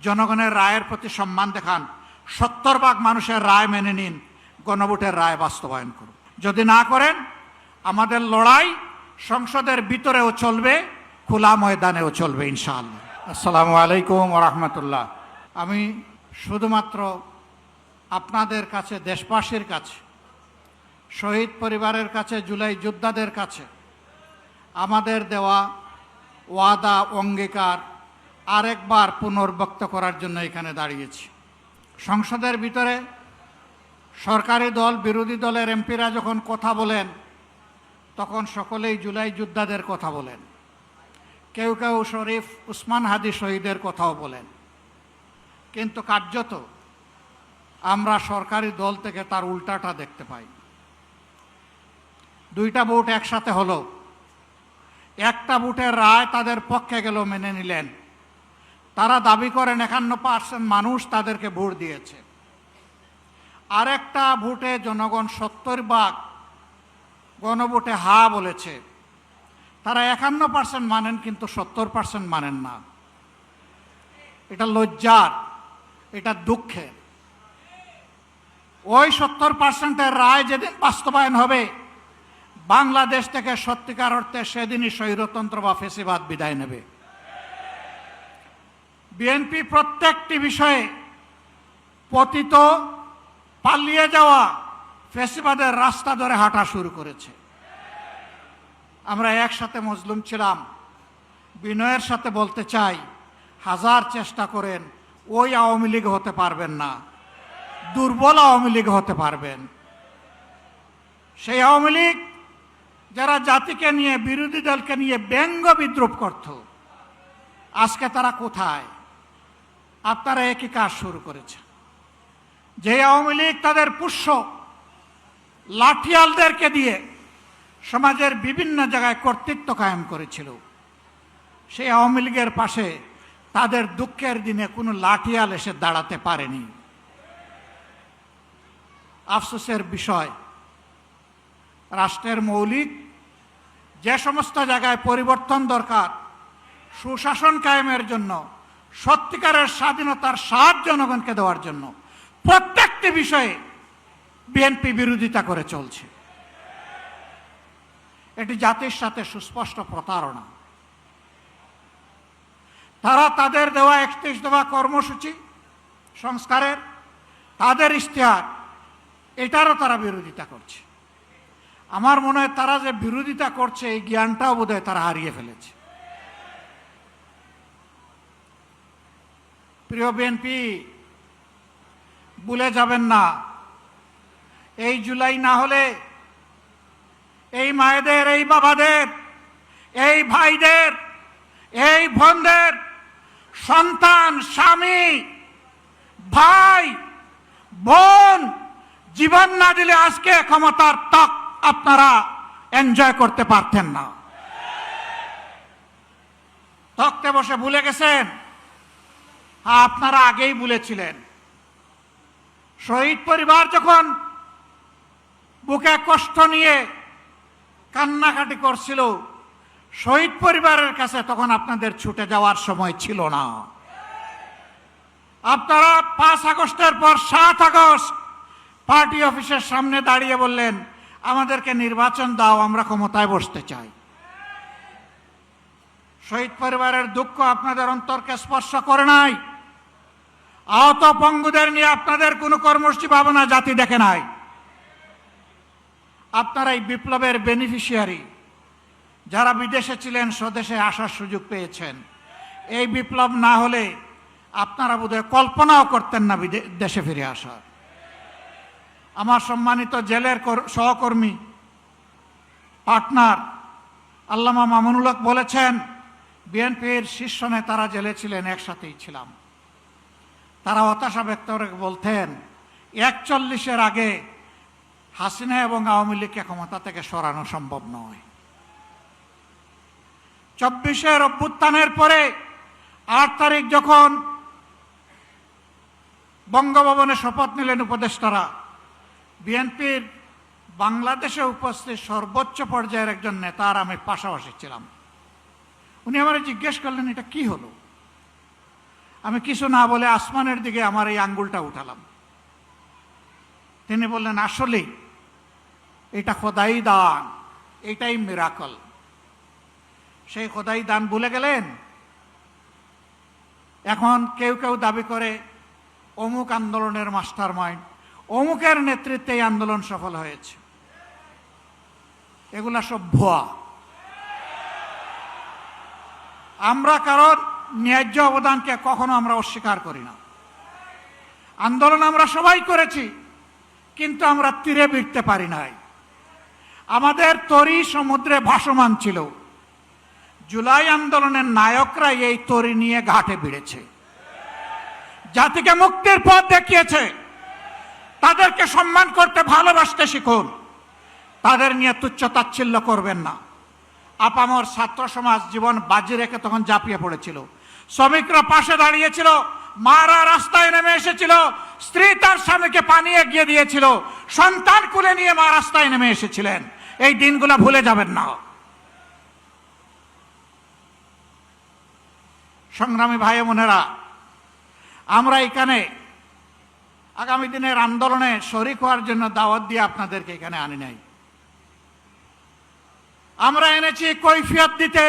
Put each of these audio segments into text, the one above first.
জনগণের রায়ের প্রতি সম্মান দেখান, 70% মানুষের রায় মেনে নিন, গণভোটের রায় বাস্তবায়ন করুন। যদি না করেন, আমাদের লড়াই সংসদের ভিতরেও চলবে, খোলা ময়দানেও চলবে ইনশাআল্লাহ। আসসালামু আলাইকুম ওয়া রাহমাতুল্লাহ। আমি শুধুমাত্র আপনাদের কাছে, দেশবাসীর কাছে, শহীদ পরিবারের কাছে, জুলাই যোদ্ধাদের কাছে আমাদের দেওয়া ওয়াদা, অঙ্গীকার আরেকবার পুনর্ব্যক্ত করার জন্য এখানে দাঁড়িয়েছি। সংসদের ভিতরে সরকারি দল, বিরোধী দলের এমপিরা যখন কথা বলেন, তখন সকলেই জুলাই যোদ্ধাদের কথা বলেন, কেউ কেউ শরীফ উসমান হাদি শহীদের কথাও বলেন, কিন্তু কার্যত আমরা সরকারি দল থেকে তার উল্টাটা দেখতে পাই। দুইটা ভোট একসাথে হলো, একটা ভোটের রায় তাদের পক্ষে গেল, মেনে নিলেন। তারা দাবি করেন 51% মানুষ তাদেরকে ভোট দিয়েছে। আরেকটা ভোটে জনগণ 70% গণভোটে হা বলেছে। তারা 51% মানেন, কিন্তু 70% মানেন না। এটা লজ্জার, এটা দুঃখের। ওই 70%-এর রায় যেদিন বাস্তবায়ন হবে, বাংলাদেশ থেকে সত্যিকার অর্থে সেদিনই স্বৈরতন্ত্র বা ফ্যাসিবাদ বিদায় নেবে। বিএনপি প্রত্যেকটি বিষয়ে পতিত, পালিয়ে যাওয়া ফ্যাসিবাদের রাস্তা ধরে হাঁটা শুরু করেছে। আমরা একসাথে মজলুম ছিলাম। বিনয়ের সাথে বলতে চাই, হাজার চেষ্টা করেন ওই আওয়ামী লীগ হতে পারবেন না, দুর্বল আওয়ামী লীগ হতে পারবেন। সেই আওয়ামী লীগ যারা জাতিকে নিয়ে, বিরোধী দলকে নিয়ে ব্যঙ্গ বিদ্রুপ করত, আজকে তারা কোথায়? আপনারা একই কাজ শুরু করেছে। যে আওয়ামী লীগ তাদের পুষ্য লাঠিয়ালদেরকে দিয়ে সমাজের বিভিন্ন জায়গায় কর্তৃত্ব কায়েম করেছিল, সেই আওয়ামী লীগের পাশে তাদের দুঃখের দিনে কোনো লাঠিয়াল এসে দাঁড়াতে পারেনি। আফসোসের বিষয়, রাষ্ট্রের মৌলিক যে সমস্ত জায়গায় পরিবর্তন দরকার, সুশাসন কায়েমের জন্য, সত্যিকারের স্বাধীনতার স্বাদ জনগণকে দেওয়ার জন্য, প্রত্যেকটি বিষয়ে বিএনপি বিরোধিতা করে চলছে। এটি জাতির সাথে সুস্পষ্ট প্রতারণা। তারা তাদের দেওয়া 31 দফা কর্মসূচি সংস্কারের, তাদের ইশতেহার, এটারও তারা বিরোধিতা করছে। আমার মনে হয় তারা যে বিরোধিতা করছে, এই জ্ঞানটাও বোধহয় তারা হারিয়ে ফেলেছে। প্রিয় বিএনপি, ভুলে যাবেন না, এই জুলাই না হলে এই মায়েদের, এই বাবাদের, এই ভাইদের, এই বোনদের সন্তান, স্বামী, ভাই, বোন জীবন না দিলে আজকে ক্ষমতার তক আপনারা এনজয় করতে পারতেন না। তক্তে বসে ভুলে গেছেন? আপনারা আগেই ভুলেছিলেন। শহীদ পরিবার যখন বুকে কষ্ট নিয়ে কান্নাকাটি করছিল, শহীদ পরিবারের কাছে তখন আপনাদের ছুটে যাওয়ার সময় ছিল না। আপনারা 5 আগস্টের পর 7 আগস্ট পার্টি অফিসের সামনে দাঁড়িয়ে বললেন, আমাদেরকে নির্বাচন দাও, আমরা ক্ষমতায় বসতে চাই। শহীদ পরিবারের দুঃখ আপনাদের অন্তরকে স্পর্শ করে নাই। আহত পঙ্গুদের নিয়ে আপনাদের কোনো কর্মসূচি ভাবনা জাতি দেখে নাই। আপনারা এই বিপ্লবের বেনিফিশিয়ারি, যারা বিদেশে ছিলেন স্বদেশে আসার সুযোগ পেয়েছেন। এই বিপ্লব না হলে আপনারা বোধহয় কল্পনাও করতেন না দেশে ফিরে আসার। আমার সম্মানিত জেলের সহকর্মী, পার্টনার আল্লামা মামুনুল হক বলেছেন, বিএনপির শীর্ষ নেতারা জেলে ছিলেন, একসাথেই ছিলাম। তারা হতাশা ব্যক্ত করে বলতেন, 41-এর আগে হাসিনা এবং আওয়ামী লীগকে ক্ষমতা থেকে সরানো সম্ভব নয়। 24-এর অভ্যুত্থানের পরে 8 তারিখ যখন বঙ্গভবনে শপথ নিলেন উপদেষ্টারা, বিএনপির বাংলাদেশে উপস্থিত সর্বোচ্চ পর্যায়ের একজন নেতা আর আমি পাশাপাশি ছিলাম। উনি আমার জিজ্ঞেস করলেন, এটা কি হলো? আমি কিছু না বলে আসমানের দিকে আমার এই আঙ্গুলটা উঠালাম। তিনি বললেন, আসলে এটা খোদাই দান, এটাই মিরাকল। সেই খোদাই দান ভুলে গেলেন। এখন কেউ কেউ দাবি করে অমুক আন্দোলনের মাস্টার মাইন্ড, অমুকের নেতৃত্বে এই আন্দোলন সফল হয়েছে। এগুলা সব ভুয়া। আমরা কারোর ন্যায্য অবদানকে কখনো আমরা অস্বীকার করি না। আন্দোলন আমরা সবাই করেছি, কিন্তু আমরা তীরে ভিড়তে পারি নাই। আমাদের তরি সমুদ্রে ভাসমান ছিল। জুলাই আন্দোলনের নায়করা এই তরি নিয়ে ঘাটে ভিড়েছে, জাতিকে মুক্তির পথ দেখিয়েছে। তাদেরকে সম্মান করতে, ভালোবাসতে শিখুন। তাদের নিয়ে তুচ্ছ তাচ্ছিল্য করবেন না। আপামর ছাত্র সমাজ জীবন বাজি রেখে তখন ঝাঁপিয়ে পড়েছিল। শ্রমিকরা পাশে দাঁড়িয়েছিল, মারা রাস্তায় নেমে এসেছিল, স্ত্রী তার স্বামীকে পানি এগিয়ে দিয়েছিল, সন্তান কুলে নিয়ে মা রাস্তায় নেমে এসেছিলেন। এই দিনগুলো ভুলে যাবেন না। সংগ্রামী ভাই বোনেরা, আমরা এখানে আগামী দিনের আন্দোলনে শরিক হওয়ার জন্য দাওয়াত দিয়ে আপনাদেরকে এখানে আনি নাই। আমরা এনেছি কৈফিয়ত দিতে।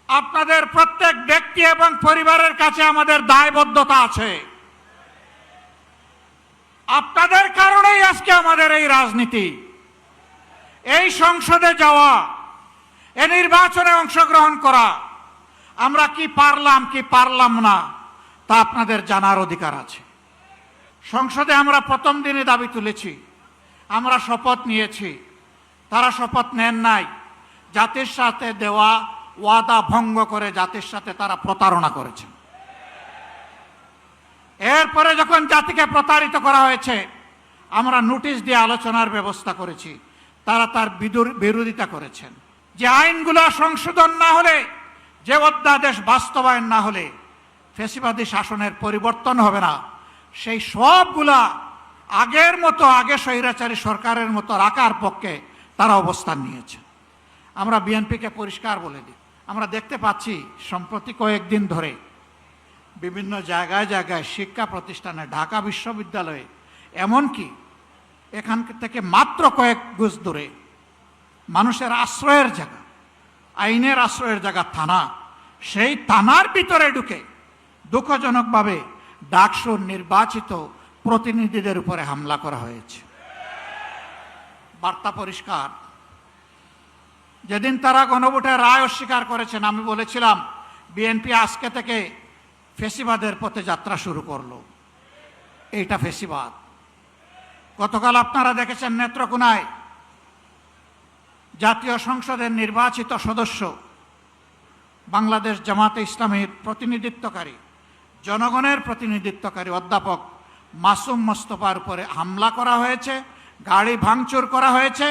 আপনাদের প্রত্যেক ব্যক্তি এবং পরিবারের কাছে আমাদের দায়বদ্ধতা আছে। আপনাদের কারণেই আজকে আমাদের এই রাজনীতি, এই সংসদে যাওয়া, এই নির্বাচনে অংশগ্রহণ করা। আমরা কি পারলাম কি পারলাম না তা আপনাদের জানার অধিকার আছে। সংসদে আমরা প্রথম দিনে দাবি তুলেছি, আমরা শপথ নিয়েছি। তারা শপথ নেন নাই। জাতির সাথে দেওয়া ওয়াদা ভঙ্গ করে জাতির সাথে তারা প্রতারণা করেছে। এরপরে যখন জাতিকে প্রতারিত করা হয়েছে, আমরা নোটিশ দিয়ে আলোচনার ব্যবস্থা করেছি। তারা তার বিরোধিতা করেছেন। যে আইনগুলো সংশোধন না হলে, যে অধ্যাদেশ বাস্তবায়ন না হলে ফ্যাসিবাদী শাসনের পরিবর্তন হবে না, সেই সবগুলা আগের মতো, আগে স্বৈরাচারী সরকারের মতো রাখার পক্ষে তারা অবস্থান নিয়েছে। আমরা বিএনপিকে পরিষ্কার বলে দিই, আমরা দেখতে পাচ্ছি সম্প্রতি কয়েকদিন ধরে বিভিন্ন জায়গায় জায়গায় শিক্ষা প্রতিষ্ঠানে, ঢাকা বিশ্ববিদ্যালয়ে, এমনকি এখান থেকে মাত্র কয়েক গজ দূরে মানুষের আশ্রয়ের জায়গা, আইনের আশ্রয়ের জায়গা থানা, সেই থানার ভিতরে ঢুকে দুঃখজনকভাবে ডাকসুর নির্বাচিত প্রতিনিধিদের উপরে হামলা করা হয়েছে। বার্তা পরিষ্কার। যেদিন তারা গণভোটের রায় অস্বীকার করেছেন, আমি বলেছিলাম বিএনপি আজকে থেকে ফ্যাসিবাদের পথে যাত্রা শুরু করলো। এইটা ফ্যাসিবাদ। গতকাল আপনারা দেখেছেন নেত্রকোনায় জাতীয় সংসদের নির্বাচিত সদস্য, বাংলাদেশ জামাতে ইসলামীর প্রতিনিধিত্বকারী, জনগণের প্রতিনিধিত্বকারী অধ্যাপক মাসুম মোস্তফার উপরে হামলা করা হয়েছে, গাড়ি ভাঙচুর করা হয়েছে,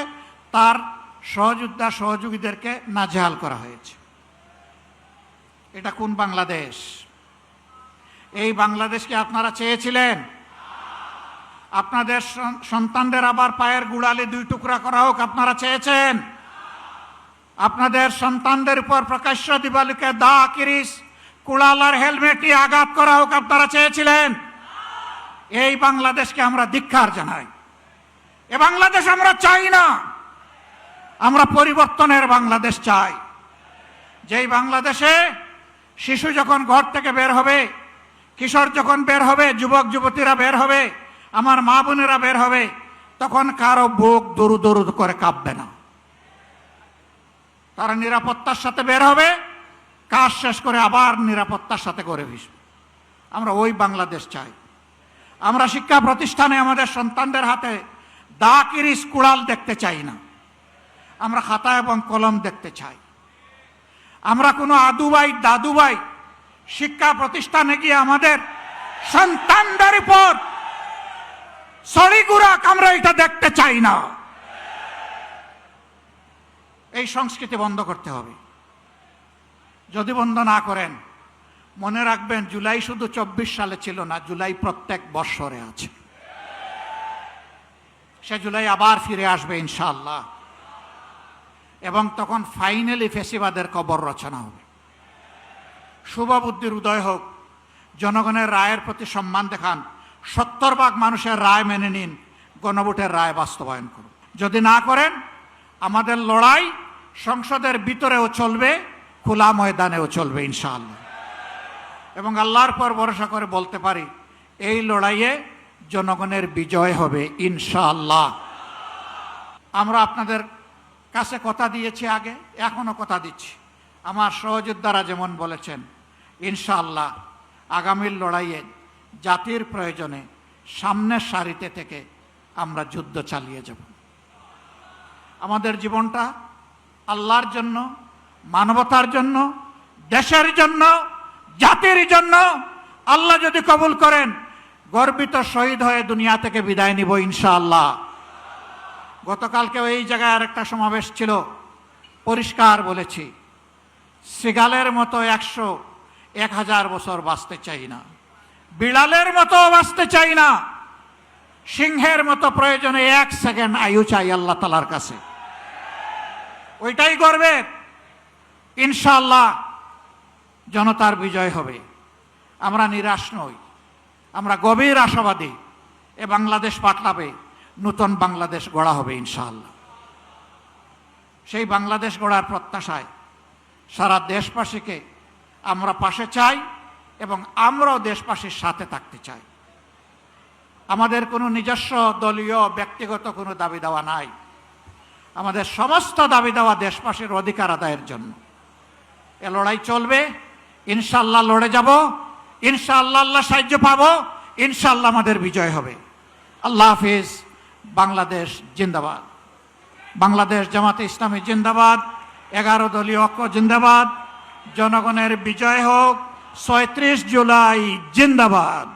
তার সহযোদ্ধা সহযোগীদেরকে নাজেহাল করা হয়েছে। এটা কোন বাংলাদেশ? এই বাংলাদেশকে আপনারা চেয়েছিলেন? আপনাদের সন্তানদের আবার পায়ের গুড়ালি দুই টুকরা করা হোক আপনারা চেয়েছেন? আপনাদের সন্তানদের উপর প্রকাশ্য দিবালিকে দা, কিরিস, কুড়ালার হেলমেট নিয়ে আঘাত করা হোক আপনারা চেয়েছিলেন? এই বাংলাদেশকে আমরা ধিক্কার জানাই। এ বাংলাদেশ আমরা চাই না। আমরা পরিবর্তনের বাংলাদেশ চাই, যেই বাংলাদেশে শিশু যখন ঘর থেকে বের হবে, কিশোর যখন বের হবে, যুবক যুবতীরা বের হবে, আমার মা বোনেরা বের হবে, তখন কারো বুক দরু দরু করে কাঁপবে না। তারা নিরাপত্তার সাথে বের হবে, কাজ শেষ করে আবার নিরাপত্তার সাথে করে ভিসবে। আমরা ওই বাংলাদেশ চাই। আমরা শিক্ষা প্রতিষ্ঠানে আমাদের সন্তানদের হাতে দা, কিরিস, কুড়াল দেখতে চাই না। আমরা খাতা এবং কলম দেখতে চাই। আমরা কোনো আদুবাই দাদুবাই শিক্ষা প্রতিষ্ঠানে গিয়ে আমাদের সন্তানদের উপর সড়িগুড়াক আমরা এটা দেখতে চাই না। এই সংস্কৃতি বন্ধ করতে হবে। যদি বন্ধ না করেন, মনে রাখবেন জুলাই শুধু 24 সালে ছিল না, জুলাই প্রত্যেক বৎসরে আছে। সে জুলাই আবার ফিরে আসবে ইনশাআল্লাহ, এবং তখন ফাইনালি ফ্যাসিবাদের কবর রচনা হবে। শুভ বুদ্ধির উদয় হোক। জনগণের রায়ের প্রতি সম্মান দেখান, 70% মানুষের রায় মেনে নিন, গণভোটের রায় বাস্তবায়ন করুন। যদি না করেন আমাদের লড়াই সংসদের ভিতরেও চলবে, খোলা ময়দানেও চলবে ইনশাআল্লাহ। এবং আল্লাহর পর ভরসা করে বলতে পারি এই লড়াইয়ে জনগণের বিজয় হবে ইনশাআল্লাহ। আমরা আপনাদের কাছে কথা দিয়েছি আগে, এখনো কথা দিচ্ছি। আমার সহযোদ্ধারা যেমন বলেছেন, ইনশাআল্লাহ আগামীর লড়াইয়ে জাতির প্রয়োজনে সামনের সারিতে থেকে আমরা যুদ্ধ চালিয়ে যাব। আমাদের জীবনটা আল্লাহর জন্য, মানবতার জন্য, দেশের জন্য, জাতির জন্য। আল্লাহ যদি কবুল করেন গর্বিত শহীদ হয়ে দুনিয়া থেকে বিদায় নিব ইনশাআল্লাহ। গতকালকে এই জায়গায় আরেকটা সমাবেশ ছিল, পরিষ্কার বলেছি, সিগালের মতো 100-1000 বছর বাঁচতে চাই না, বিড়ালের মতো বাঁচতে চাই না, সিংহের মতো প্রয়োজনে 1 সেকেন্ড আয়ু চাই আল্লাহ তাআলার কাছে। ওইটাই গর্বের। ইনশাআল্লাহ জনতার বিজয় হবে। আমরা নিরাশ নই, আমরা গভীর আশাবাদী। এ বাংলাদেশ পাল্টাবে, নতুন বাংলাদেশ গড়া হবে ইনশাআল্লাহ। সেই বাংলাদেশ গড়ার প্রত্যাশায় সারা দেশবাসীকে আমরা পাশে চাই এবং আমরাও দেশবাসীর সাথে থাকতে চাই। আমাদের কোনো নিজস্ব দলীয় ব্যক্তিগত কোনো দাবি দেওয়া নাই। আমাদের সমস্ত দাবি দেওয়া দেশবাসীর অধিকার আদায়ের জন্য। এ লড়াই চলবে ইনশাআল্লাহ। লড়ে যাব ইনশাআল্লাহ, আল্লাহ সাহায্য পাবো ইনশাআল্লাহ, আমাদের বিজয় হবে। আল্লাহ হাফিজ। বাংলাদেশ জিন্দাবাদ। বাংলাদেশ জামাতে ইসলামী জিন্দাবাদ। 11 দলীয় ঐক্য জিন্দাবাদ। জনগণের বিজয় হোক। 36 জুলাই জিন্দাবাদ।